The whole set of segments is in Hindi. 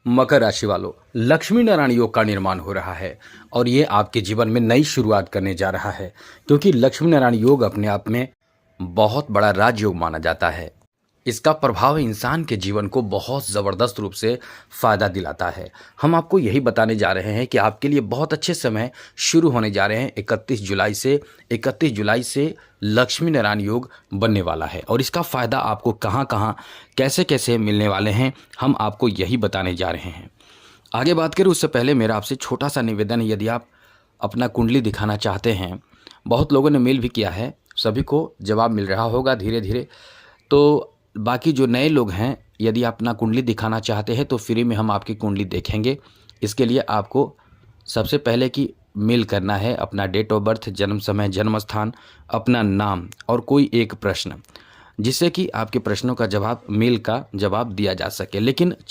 मकर राशि वालों, लक्ष्मी नारायण योग का निर्माण हो रहा है और ये आपके जीवन में नई शुरुआत करने जा रहा है, क्योंकि लक्ष्मी नारायण योग अपने आप में बहुत बड़ा राजयोग माना जाता है। इसका प्रभाव इंसान के जीवन को बहुत ज़बरदस्त रूप से फ़ायदा दिलाता है। हम आपको यही बताने जा रहे हैं कि आपके लिए बहुत अच्छे समय शुरू होने जा रहे हैं। 31 जुलाई से लक्ष्मी नारायण योग बनने वाला है और इसका फ़ायदा आपको कहाँ कहाँ कैसे कैसे मिलने वाले हैं, हम आपको यही बताने जा रहे हैं। आगे बात करें उससे पहले मेरा आपसे छोटा सा निवेदन है, यदि आप अपना कुंडली दिखाना चाहते हैं, बहुत लोगों ने मेल भी किया है, सभी को जवाब मिल रहा होगा धीरे धीरे। तो बाकी जो नए लोग हैं, यदि आप अपना कुंडली दिखाना चाहते हैं तो फ्री में हम आपकी कुंडली देखेंगे। इसके लिए आपको सबसे पहले कि मेल करना है अपना डेट ऑफ बर्थ, जन्म समय, जन्म स्थान, अपना नाम और कोई एक प्रश्न, जिससे कि आपके प्रश्नों का जवाब मेल का जवाब दिया जा सके। लेकिन इस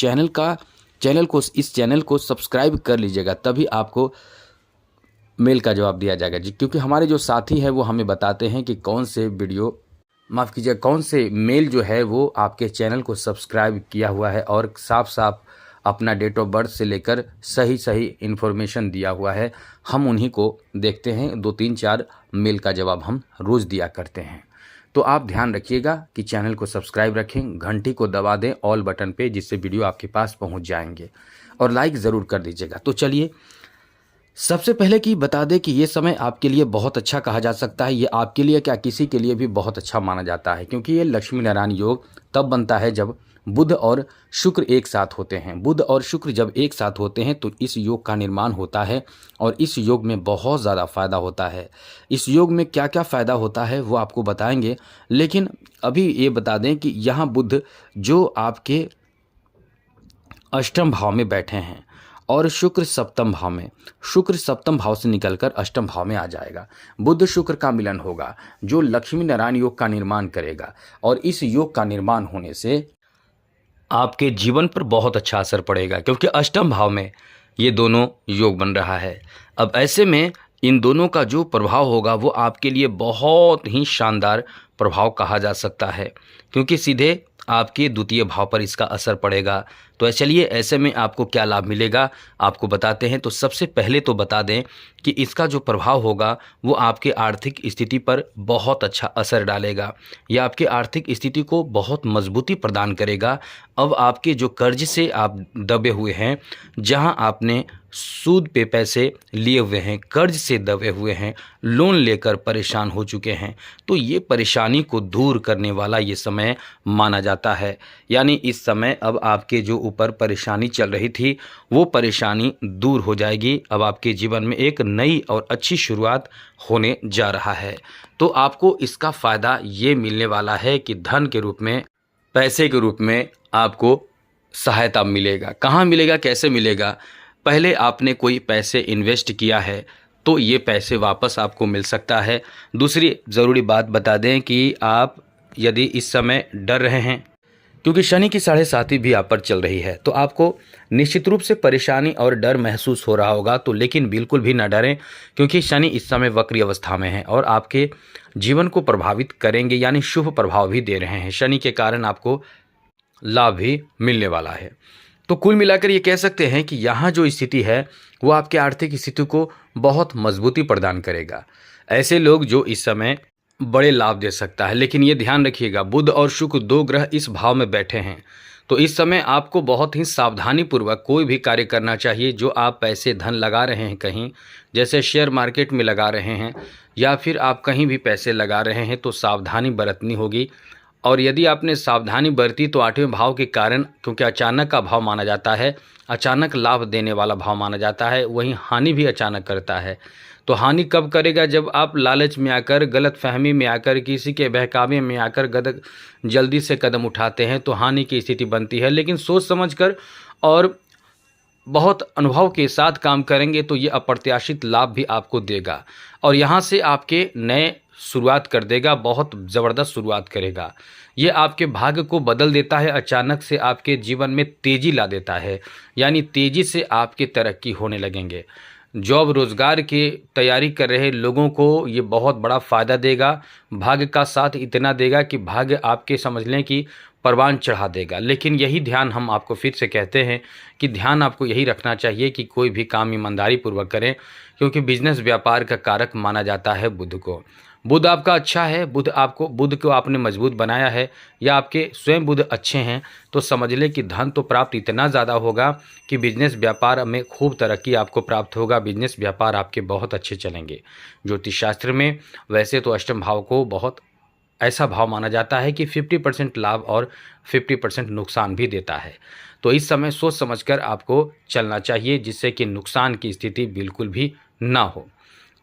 चैनल को सब्सक्राइब कर लीजिएगा, तभी आपको मेल का जवाब दिया जाएगा जी, क्योंकि हमारे जो साथी हैं वो हमें बताते हैं कि कौन से मेल जो है वो आपके चैनल को सब्सक्राइब किया हुआ है और साफ साफ अपना डेट ऑफ बर्थ से लेकर सही इन्फॉर्मेशन दिया हुआ है। हम उन्हीं को देखते हैं, 2-3-4 मेल का जवाब हम रोज़ दिया करते हैं। तो आप ध्यान रखिएगा कि चैनल को सब्सक्राइब रखें, घंटी को दबा दें ऑल बटन पे, जिससे वीडियो आपके पास पहुंच जाएंगे, और लाइक ज़रूर कर दीजिएगा। तो चलिए सबसे पहले कि बता दें कि ये समय आपके लिए बहुत अच्छा कहा जा सकता है। ये आपके लिए क्या, किसी के लिए भी बहुत अच्छा माना जाता है, क्योंकि ये लक्ष्मी नारायण योग तब बनता है जब बुध और शुक्र एक साथ होते हैं। बुध और शुक्र जब एक साथ होते हैं तो इस योग का निर्माण होता है और इस योग में बहुत ज़्यादा फ़ायदा होता है। इस योग में क्या क्या फ़ायदा होता है वो आपको बताएंगे, लेकिन अभी ये बता दें कि यहाँ बुध जो आपके अष्टम भाव में बैठे हैं और शुक्र सप्तम भाव से निकलकर अष्टम भाव में आ जाएगा। बुध शुक्र का मिलन होगा जो लक्ष्मी नारायण योग का निर्माण करेगा, और इस योग का निर्माण होने से आपके जीवन पर बहुत अच्छा असर पड़ेगा, क्योंकि अष्टम भाव में ये दोनों योग बन रहा है। अब ऐसे में इन दोनों का जो प्रभाव होगा वो आपके लिए बहुत ही शानदार प्रभाव कहा जा सकता है, क्योंकि सीधे आपके द्वितीय भाव पर इसका असर पड़ेगा। तो चलिए ऐसे में आपको क्या लाभ मिलेगा आपको बताते हैं। तो सबसे पहले तो बता दें कि इसका जो प्रभाव होगा वो आपके आर्थिक स्थिति पर बहुत अच्छा असर डालेगा। यह आपके आर्थिक स्थिति को बहुत मजबूती प्रदान करेगा। अब आपके जो कर्ज से आप दबे हुए हैं, जहां आपने सूद पे पैसे लिए हुए हैं, कर्ज से दबे हुए हैं, लोन लेकर परेशान हो चुके हैं, तो ये परेशानी को दूर करने वाला ये समय माना जाता है। यानी इस समय अब आपके जो ऊपर परेशानी चल रही थी वो परेशानी दूर हो जाएगी। अब आपके जीवन में एक नई और अच्छी शुरुआत होने जा रहा है। तो आपको इसका फ़ायदा ये मिलने वाला है कि धन के रूप में, पैसे के रूप में आपको सहायता मिलेगा। कहाँ मिलेगा, कैसे मिलेगा? पहले आपने कोई पैसे इन्वेस्ट किया है तो ये पैसे वापस आपको मिल सकता है। दूसरी ज़रूरी बात बता दें कि आप यदि इस समय डर रहे हैं, क्योंकि शनि की 7.5 भी आप पर चल रही है, तो आपको निश्चित रूप से परेशानी और डर महसूस हो रहा होगा। तो लेकिन बिल्कुल भी ना डरें, क्योंकि शनि इस समय वक्री अवस्था में है और आपके जीवन को प्रभावित करेंगे, यानी शुभ प्रभाव भी दे रहे हैं। शनि के कारण आपको लाभ भी मिलने वाला है। तो कुल मिलाकर ये कह सकते हैं कि यहाँ जो स्थिति है वो आपके आर्थिक स्थिति को बहुत मजबूती प्रदान करेगा। ऐसे लोग जो इस समय बड़े लाभ दे सकता है। लेकिन ये ध्यान रखिएगा, बुध और शुक्र 2 ग्रह इस भाव में बैठे हैं, तो इस समय आपको बहुत ही सावधानी पूर्वक कोई भी कार्य करना चाहिए। जो आप पैसे धन लगा रहे हैं कहीं, जैसे शेयर मार्केट में लगा रहे हैं या फिर आप कहीं भी पैसे लगा रहे हैं, तो सावधानी बरतनी होगी। और यदि आपने सावधानी बरती तो 8वें भाव के कारण, क्योंकि अचानक का भाव माना जाता है, अचानक लाभ देने वाला भाव माना जाता है, वहीं हानि भी अचानक करता है। तो हानि कब करेगा? जब आप लालच में आकर, गलत फहमी में आकर, किसी के बहकावे में आकर जल्दी से कदम उठाते हैं तो हानि की स्थिति बनती है। लेकिन सोच समझकर और बहुत अनुभव के साथ काम करेंगे तो ये अप्रत्याशित लाभ भी आपको देगा और यहाँ से आपके नए शुरुआत कर देगा, बहुत ज़बरदस्त शुरुआत करेगा। ये आपके भाग्य को बदल देता है, अचानक से आपके जीवन में तेज़ी ला देता है, यानी तेज़ी से आपकी तरक्की होने लगेंगे। जॉब रोज़गार की तैयारी कर रहे लोगों को ये बहुत बड़ा फ़ायदा देगा। भाग्य का साथ इतना देगा कि भाग्य आपके समझ लें कि परवान चढ़ा देगा। लेकिन यही ध्यान हम आपको फिर से कहते हैं कि ध्यान आपको यही रखना चाहिए कि कोई भी काम ईमानदारी पूर्वक करें, क्योंकि बिजनेस व्यापार का कारक माना जाता है बुध को। बुध आपका अच्छा है, बुध को आपने मजबूत बनाया है या आपके स्वयं बुध अच्छे हैं तो समझ लें कि धन तो प्राप्त इतना ज़्यादा होगा कि बिजनेस व्यापार में खूब तरक्की आपको प्राप्त होगा। बिजनेस व्यापार आपके बहुत अच्छे चलेंगे। ज्योतिष शास्त्र में वैसे तो अष्टम भाव को बहुत ऐसा भाव माना जाता है कि 50% लाभ और 50% नुकसान भी देता है। तो इस समय सोच समझकर आपको चलना चाहिए जिससे कि नुकसान की स्थिति बिल्कुल भी ना हो।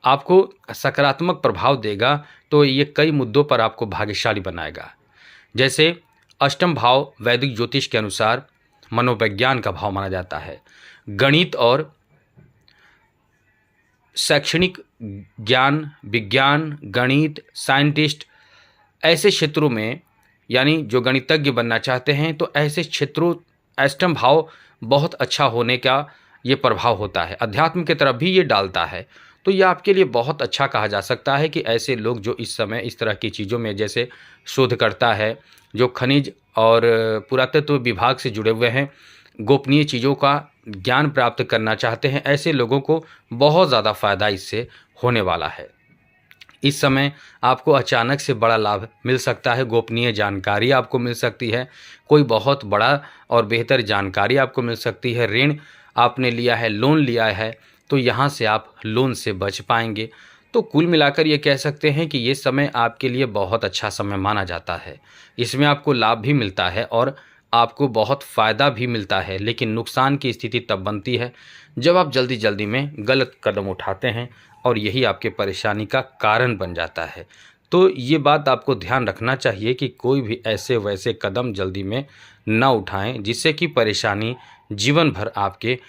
आपको सकारात्मक प्रभाव देगा तो ये कई मुद्दों पर आपको भाग्यशाली बनाएगा। जैसे अष्टम भाव वैदिक ज्योतिष के अनुसार मनोविज्ञान का भाव माना जाता है। गणित और शैक्षणिक ज्ञान, विज्ञान, गणित, साइंटिस्ट ऐसे क्षेत्रों में यानी जो गणितज्ञ बनना चाहते हैं तो ऐसे क्षेत्रों अष्टम भाव बहुत अच्छा होने का ये प्रभाव होता है। अध्यात्म की तरफ भी ये डालता है। तो ये आपके लिए बहुत अच्छा कहा जा सकता है कि ऐसे लोग जो इस समय इस तरह की चीज़ों में जैसे शोधकर्ता है, जो खनिज और पुरातत्व विभाग से जुड़े हुए हैं, गोपनीय चीज़ों का ज्ञान प्राप्त करना चाहते हैं, ऐसे लोगों को बहुत ज़्यादा फ़ायदा इससे होने वाला है। इस समय आपको अचानक से बड़ा लाभ मिल सकता है। गोपनीय जानकारी आपको मिल सकती है। कोई बहुत बड़ा और बेहतर जानकारी आपको मिल सकती है। ऋण आपने लिया है, लोन लिया है, तो यहाँ से आप लोन से बच पाएंगे। तो कुल मिलाकर ये कह सकते हैं कि ये समय आपके लिए बहुत अच्छा समय माना जाता है। इसमें आपको लाभ भी मिलता है और आपको बहुत फ़ायदा भी मिलता है। लेकिन नुकसान की स्थिति तब बनती है जब आप जल्दी जल्दी में गलत कदम उठाते हैं और यही आपके परेशानी का कारण बन जाता है। तो ये बात आपको ध्यान रखना चाहिए कि कोई भी ऐसे वैसे कदम जल्दी में ना उठाएं जिससे कि परेशानी जीवन भर आपके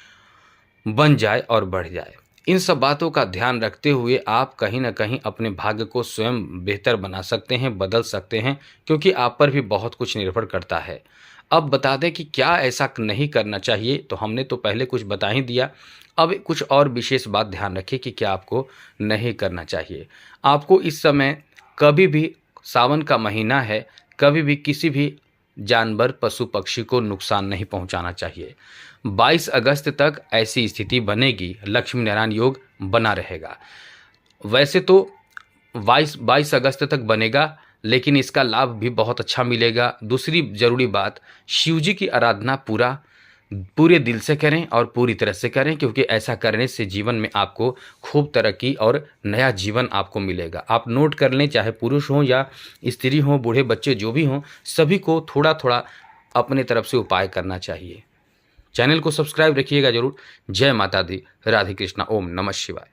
बन जाए और बढ़ जाए। इन सब बातों का ध्यान रखते हुए आप कहीं ना कहीं अपने भाग्य को स्वयं बेहतर बना सकते हैं, बदल सकते हैं, क्योंकि आप पर भी बहुत कुछ निर्भर करता है। अब बता दें कि क्या ऐसा नहीं करना चाहिए, तो हमने तो पहले कुछ बता ही दिया। अब कुछ और विशेष बात ध्यान रखिए कि क्या आपको नहीं करना चाहिए। आपको इस समय कभी भी, सावन का महीना है, कभी भी किसी भी जानवर, पशु पक्षी को नुकसान नहीं पहुंचाना चाहिए। 22 अगस्त तक ऐसी स्थिति बनेगी, लक्ष्मी नारायण योग बना रहेगा। वैसे तो 22 अगस्त तक बनेगा, लेकिन इसका लाभ भी बहुत अच्छा मिलेगा। दूसरी ज़रूरी बात, शिव जी की आराधना पूरे दिल से करें और पूरी तरह से करें, क्योंकि ऐसा करने से जीवन में आपको खूब तरक्की और नया जीवन आपको मिलेगा। आप नोट कर लें, चाहे पुरुष हों या स्त्री हों, बूढ़े बच्चे जो भी हों, सभी को थोड़ा थोड़ा अपने तरफ से उपाय करना चाहिए। चैनल को सब्सक्राइब रखिएगा जरूर। जय माता दी, राधे कृष्णा, ओम नमः शिवाय।